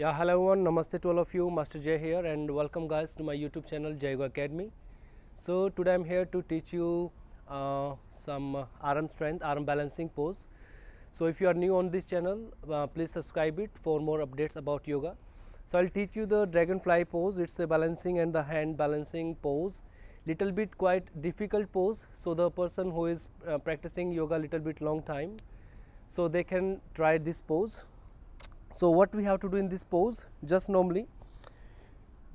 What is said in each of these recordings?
Yeah, hello everyone, namaste to all of you, Master Ajay here, and welcome guys to my YouTube channel Dragonfly Academy. So today I'm here to teach you some arm strength, arm balancing pose. So if you are new on this channel, please subscribe it for more updates about yoga. So I'll teach you the dragonfly pose. It's a balancing and the hand balancing pose. Little bit quite difficult pose. So the person who is practicing yoga little bit long time, so they can try this pose. So what we have to do in this pose, just normally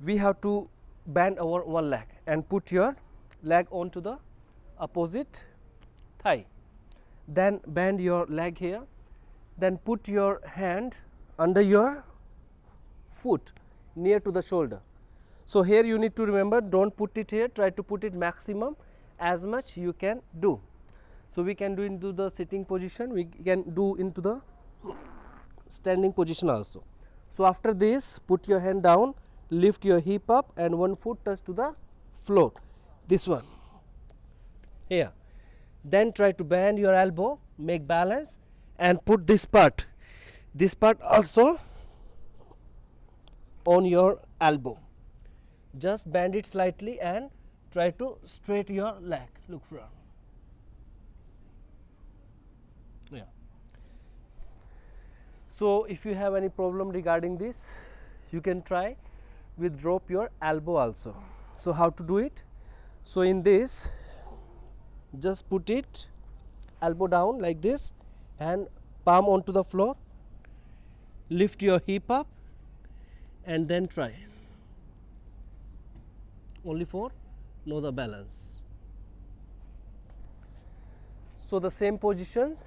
we have to bend our one leg and put your leg onto the opposite thigh, then bend your leg here, then put your hand under your foot near to the shoulder. So here you need to remember, don't put it here, try to put it maximum as much you can do. So we can do into the sitting position, we can do into the standing position also. So after this, put your hand down, lift your hip up and one foot touch to the floor, this one here. Then try to bend your elbow, make balance and put this part also on your elbow. Just bend it slightly and try to straight your leg, look front. Yeah. So if you have any problem regarding this, you can try with drop your elbow also. So how to do it? So in this, just put it elbow down like this and palm onto the floor, lift your hip up and then try. Only for know the balance. So the same positions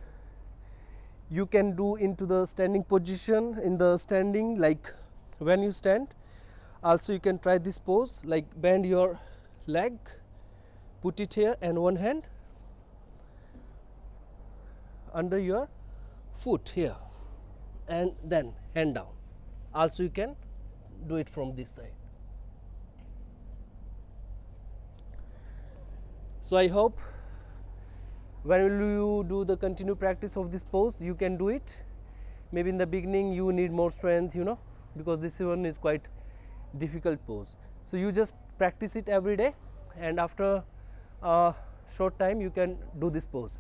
you can do into the standing position. In the standing, like when you stand, also you can try this pose, like bend your leg, put it here and one hand under your foot here and then hand down. Also you can do it from this side. So I hope when you do the continue practice of this pose, you can do it. Maybe in the beginning you need more strength, because this one is quite difficult pose. So you just practice it every day and after a short time you can do this pose.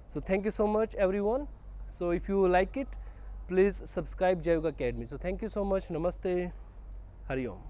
So thank you so much everyone. So if you like it, please subscribe Dragonfly Academy. So thank you so much. Namaste. Hari Om.